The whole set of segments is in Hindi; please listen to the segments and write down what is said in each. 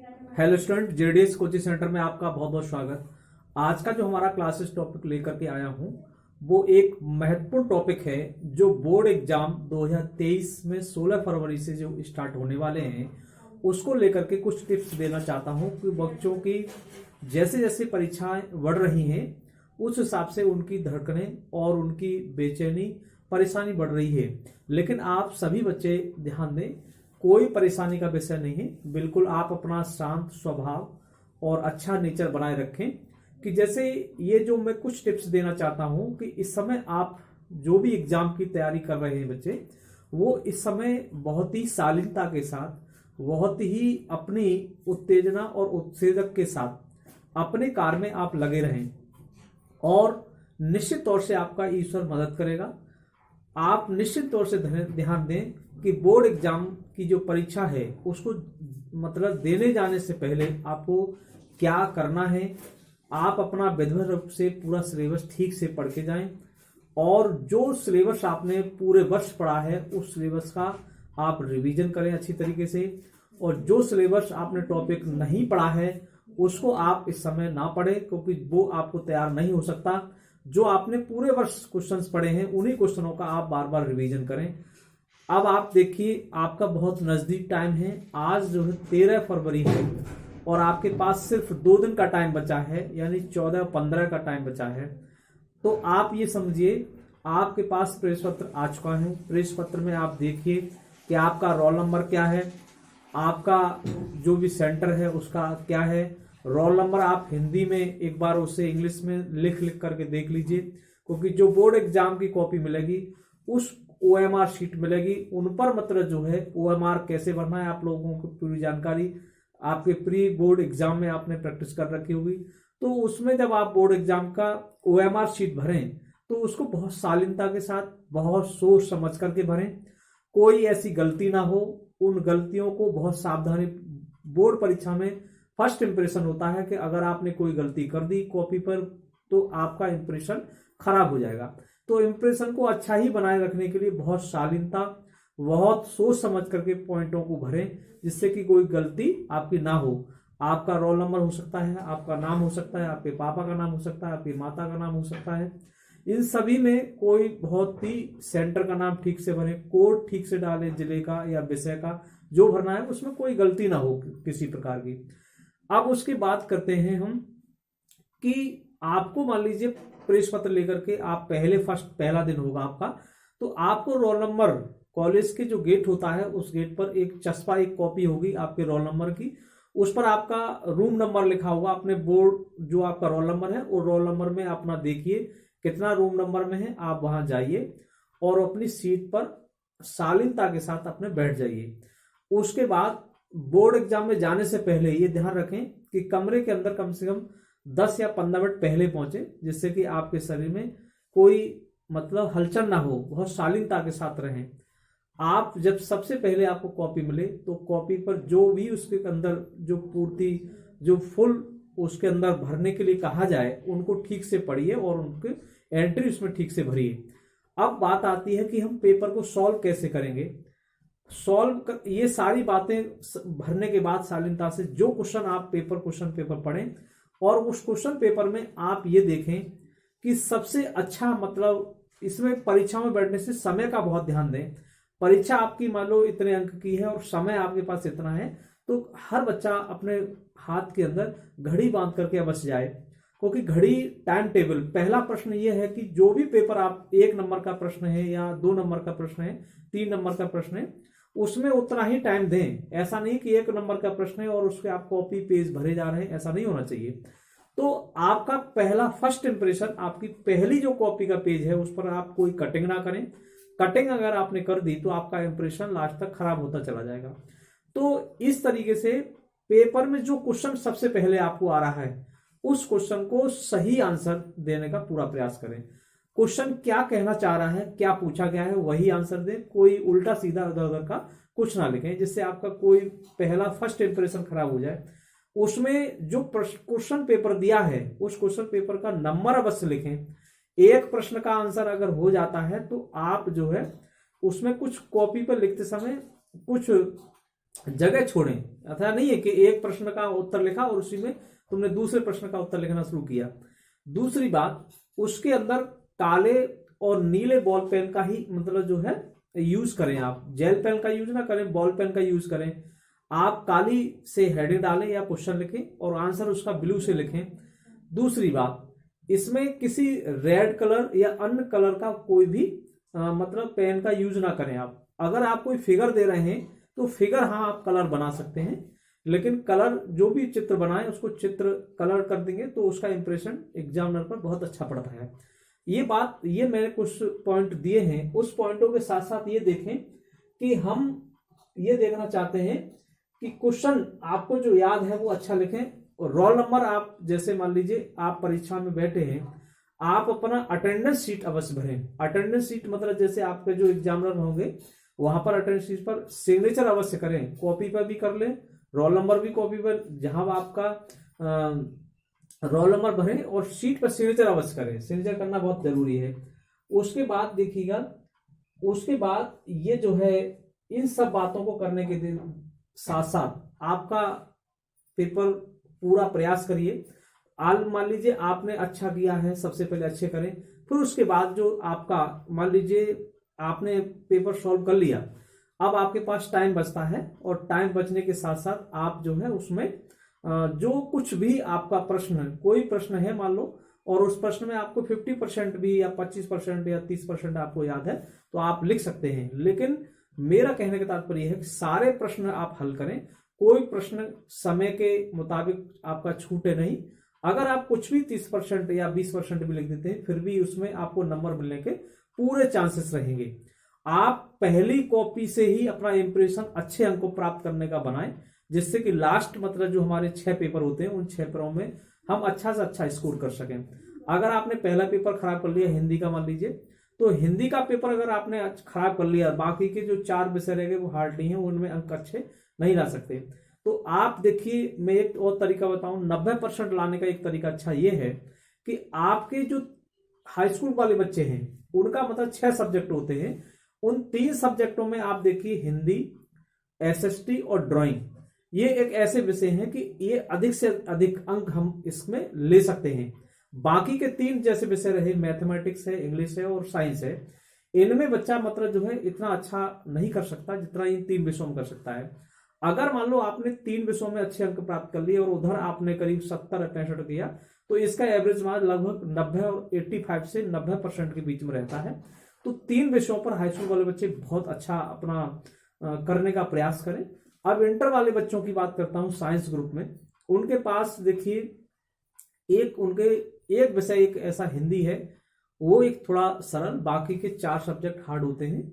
Hello student, JDS coaching centre में आपका बहुत बहुत स्वागत। आज का जो हमारा क्लासेस टॉपिक लेकर के आया हूं वो एक महत्वपूर्ण टॉपिक है जो बोर्ड एग्जाम 2023 में 16 फरवरी से जो स्टार्ट होने वाले हैं उसको लेकर के कुछ टिप्स देना चाहता हूं कि बच्चों की जैसे जैसे परीक्षाएं बढ़ रही हैं उस हिसाब से उनकी धड़कनें और उनकी बेचैनी परेशानी बढ़ रही है। लेकिन आप सभी बच्चे ध्यान दें, कोई परेशानी का विषय नहीं है। बिल्कुल आप अपना शांत स्वभाव और अच्छा नेचर बनाए रखें कि जैसे ये जो मैं कुछ टिप्स देना चाहता हूं कि इस समय आप जो भी एग्जाम की तैयारी कर रहे हैं बच्चे, वो इस समय बहुत ही शालीनता के साथ, बहुत ही अपनी उत्तेजना और उत्तेजक के साथ अपने कार्य में आप लगे रहें और निश्चित तौर से आपका ईश्वर मदद करेगा। आप निश्चित तौर से ध्यान दें कि बोर्ड एग्जाम की जो परीक्षा है उसको मतलब देने जाने से पहले आपको क्या करना है। आप अपना विधिवत रूप से पूरा सिलेबस ठीक से पढ़ के जाएं और जो सिलेबस आपने पूरे वर्ष पढ़ा है उस सिलेबस का आप रिवीजन करें अच्छी तरीके से, और जो सिलेबस आपने टॉपिक नहीं पढ़ा है उसको आप इस समय ना पढ़ें क्योंकि वो आपको तैयार नहीं हो सकता। जो आपने पूरे वर्ष क्वेश्चंस पढ़े हैं उन्हीं क्वेश्चनों का आप बार बार रिवीजन करें। अब आप देखिए, आपका बहुत नजदीक टाइम है। आज जो है 13 फरवरी है और आपके पास सिर्फ 2 दिन का टाइम बचा है, यानी 14-15 का टाइम बचा है। तो आप ये समझिए, आपके पास प्रेस पत्र आ चुका है। प्रेस पत्र में आप देखिए कि आपका रोल नंबर क्या है, आपका जो भी सेंटर है उसका क्या है। रोल नंबर आप हिंदी में एक बार उसे इंग्लिश में लिख लिख करके देख लीजिए, क्योंकि जो बोर्ड एग्जाम की कॉपी मिलेगी उस OMR शीट मिलेगी, उन पर मतलब जो है OMR कैसे भरना है आप लोगों को पूरी जानकारी आपके प्री बोर्ड एग्जाम में आपने प्रैक्टिस कर रखी होगी। तो उसमें जब आप बोर्ड एग्जाम का OMR शीट भरें तो उसको बहुत शालीनता के साथ, बहुत सोच समझ करके भरें, कोई ऐसी गलती ना हो। उन गलतियों को बहुत सावधानी, बोर्ड परीक्षा में फर्स्ट इंप्रेशन होता है कि अगर आपने कोई गलती कर दी कॉपी पर तो आपका इंप्रेशन खराब हो जाएगा। तो इंप्रेशन को अच्छा ही बनाए रखने के लिए बहुत शालीनता, बहुत सोच समझ करके पॉइंटों को भरें जिससे कि कोई गलती आपकी ना हो। आपका रोल नंबर हो सकता है, आपका नाम हो सकता है, आपके पापा का नाम हो सकता है, आपकी माता का नाम हो सकता है। इन सभी में कोई बहुत ही सेंटर का नाम ठीक से भरें, कोड ठीक से डालें, जिले का या विषय का जो भरना है उसमें कोई गलती ना हो किसी प्रकार की। अब उसकी बात करते हैं हम कि आपको मान लीजिए प्रेस पत्र लेकर के आप पहला दिन होगा आपका, तो आपको रोल नंबर, कॉलेज के जो गेट होता है उस गेट पर एक चस्पा, एक कॉपी होगी आपके रोल नंबर की, उस पर आपका रूम नंबर लिखा होगा। अपने बोर्ड जो आपका रोल नंबर है वो रोल नंबर में अपना देखिए कितना रूम नंबर में है, आप वहां जाइए और अपनी सीट पर शालीनता के साथ अपने बैठ जाइए। उसके बाद बोर्ड एग्जाम में जाने से पहले ये ध्यान रखें कि कमरे के अंदर कम से कम 10 या 15 मिनट पहले पहुंचे, जिससे कि आपके शरीर में कोई मतलब हलचल ना हो, बहुत शालीनता के साथ रहें। आप जब सबसे पहले आपको कॉपी मिले तो कॉपी पर जो भी उसके अंदर जो पूर्ति, जो फुल उसके अंदर भरने के लिए कहा जाए उनको ठीक से पढ़िए और उनकी एंट्री उसमें ठीक से भरिए। अब बात आती है कि हम पेपर को सॉल्व कैसे करेंगे। ये सारी बातें भरने के बाद शालीनता से जो क्वेश्चन पेपर पढ़ें और उस क्वेश्चन पेपर में आप ये देखें कि सबसे अच्छा, मतलब इसमें परीक्षा में बैठने से समय का बहुत ध्यान दें। परीक्षा आपकी मान लो इतने अंक की है और समय आपके पास इतना है, तो हर बच्चा अपने हाथ के अंदर घड़ी बांध करके अवश्य जाए, क्योंकि घड़ी टाइम टेबल, पहला प्रश्न ये है कि जो भी पेपर आप 1 नंबर का प्रश्न है या 2 नंबर का प्रश्न है, 3 नंबर का प्रश्न है, उसमें उतना ही टाइम दें। ऐसा नहीं कि 1 नंबर का प्रश्न है और उसके आप कॉपी पेज भरे जा रहे हैं, ऐसा नहीं होना चाहिए। तो आपका पहला फर्स्ट इंप्रेशन, आपकी पहली जो कॉपी का पेज है उस पर आप कोई कटिंग ना करें। कटिंग अगर आपने कर दी तो आपका इंप्रेशन लास्ट तक खराब होता चला जाएगा। तो इस तरीके से पेपर में जो क्वेश्चन सबसे पहले आपको आ रहा है उस क्वेश्चन को सही आंसर देने का पूरा प्रयास करें। क्वेश्चन क्या कहना चाह रहा है, क्या पूछा गया है, वही आंसर दें। कोई उल्टा सीधा इधर उधर का कुछ ना लिखें जिससे आपका कोई पहला फर्स्ट इंप्रेशन खराब हो जाए। उसमें जो क्वेश्चन पेपर दिया है उस क्वेश्चन पेपर का नंबर अवश्य लिखें। एक प्रश्न का आंसर अगर हो जाता है तो आप जो है उसमें कुछ कॉपी पर लिखते समय कुछ जगह छोड़ें। ऐसा नहीं है कि एक प्रश्न का उत्तर लिखा और उसी में तुमने दूसरे प्रश्न का उत्तर लिखना शुरू किया। दूसरी बात, उसके अंदर काले और नीले बॉल पेन का ही मतलब जो है यूज करें। आप जेल पेन का यूज ना करें, बॉल पेन का यूज करें। आप काली से हेडिंग डालें या क्वेश्चन लिखें और आंसर उसका ब्लू से लिखें। दूसरी बात, इसमें किसी रेड कलर या अन्य कलर का कोई भी मतलब पेन का यूज ना करें। आप अगर आप कोई फिगर दे रहे हैं तो फिगर हाँ आप कलर बना सकते हैं, लेकिन कलर जो भी चित्र बनाए उसको चित्र कलर कर देंगे तो उसका इंप्रेशन एग्जामिनर पर बहुत अच्छा पड़ता है। ये मैंने कुछ पॉइंट दिए हैं। उस पॉइंटों के साथ साथ ये देखें कि हम ये देखना चाहते हैं कि क्वेश्चन आपको जो याद है वो अच्छा लिखें। और रोल नंबर, आप जैसे मान लीजिए आप परीक्षा में बैठे हैं, आप अपना अटेंडेंस शीट अवश्य भरें। अटेंडेंस शीट मतलब जैसे आपके जो एग्जामिनर होंगे वहां पर अटेंडेंस शीट पर सिग्नेचर अवश्य करें। कॉपी पर भी कर लें, रोल नंबर भी कॉपी पर, जहां आपका रोल नंबर भरें और शीट पर सिग्नेचर अवश्य करें। सिग्नेचर करना बहुत जरूरी है। उसके बाद देखिएगा, उसके बाद ये जो है इन सब बातों को करने के दिन साथ साथ आपका पेपर पूरा प्रयास करिए। मान लीजिए आपने अच्छा किया है, सबसे पहले अच्छे करें। फिर उसके बाद जो आपका मान लीजिए आपने पेपर सॉल्व कर लिया, अब आपके पास टाइम बचता है और टाइम बचने के साथ साथ आप जो है उसमें जो कुछ भी आपका प्रश्न है, कोई प्रश्न है मान लो, और उस प्रश्न में आपको 50% भी या 25% या 30% आपको याद है तो आप लिख सकते हैं। लेकिन मेरा कहने का तात्पर्य है कि सारे प्रश्न आप हल करें, कोई प्रश्न समय के मुताबिक आपका छूटे नहीं। अगर आप कुछ भी 30% या 20% भी लिख देते हैं फिर भी उसमें आपको नंबर मिलने के पूरे चांसेस रहेंगे। आप पहली कॉपी से ही अपना इंप्रेशन अच्छे अंकों प्राप्त करने का बनाएं, जिससे कि लास्ट मतलब जो हमारे 6 पेपर होते हैं उन 6 पेपरों में हम अच्छा से अच्छा स्कोर कर सकें। अगर आपने पहला पेपर खराब कर लिया हिंदी का मान लीजिए, तो हिंदी का पेपर अगर आपने खराब कर लिया, बाकी के जो 4 विषय रह गए वो हार्ड नहीं है, उनमें अंक अच्छे नहीं ला सकते। तो आप देखिए, मैं एक और तरीका बताऊं 90% लाने का। एक तरीका अच्छा ये है कि आपके जो हाई स्कूल वाले बच्चे हैं उनका मतलब 6 सब्जेक्ट होते हैं, उन 3 सब्जेक्टों में आप देखिए हिंदी, एसएसटी और ड्राइंग, ये एक ऐसे विषय हैं कि ये अधिक से अधिक अंक हम इसमें ले सकते हैं। बाकी के 3 जैसे विषय रहे, मैथमेटिक्स है, इंग्लिश है और साइंस है, इनमें बच्चा मतलब जो है इतना अच्छा नहीं कर सकता जितना इन 3 विषयों में कर सकता है। अगर मान लो आपने 3 विषयों में अच्छे अंक प्राप्त कर लिए और उधर आपने करीब 70-65 किया, तो इसका एवरेज मार्क लगभग 90 और 85 से 90% के बीच में रहता है। तो 3 विषयों पर हाई स्कूल वाले बच्चे बहुत अच्छा अपना करने का प्रयास करें। अब इंटर वाले बच्चों की बात करता हूं, साइंस ग्रुप में उनके पास देखिए एक विषय एक ऐसा हिंदी है, वो एक थोड़ा सरल, बाकी के 4 सब्जेक्ट हार्ड होते हैं।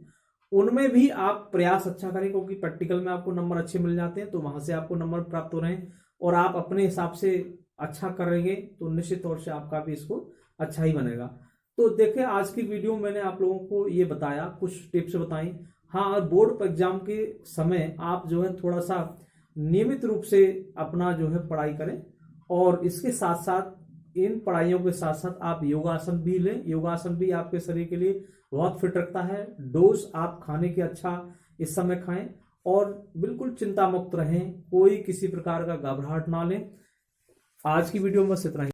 उनमें भी आप प्रयास अच्छा करें, क्योंकि प्रैक्टिकल में आपको नंबर अच्छे मिल जाते हैं, तो वहां से आपको नंबर प्राप्त हो रहे हैं और आप अपने हिसाब से अच्छा करेंगे तो निश्चित तौर से आपका भी स्कोर अच्छा ही बनेगा। तो देखिए, आज की वीडियो में मैंने आप लोगों को ये बताया, कुछ टिप्स बताई। हाँ, बोर्ड एग्जाम के समय आप जो है थोड़ा सा नियमित रूप से अपना जो है पढ़ाई करें, और इसके साथ साथ इन पढ़ाइयों के साथ साथ आप योगासन भी लें। योगासन भी आपके शरीर के लिए बहुत फिट रखता है। डोज आप खाने के अच्छा इस समय खाएं और बिल्कुल चिंता मुक्त रहें, कोई किसी प्रकार का घबराहट ना लें। आज की वीडियो में बस इतना ही।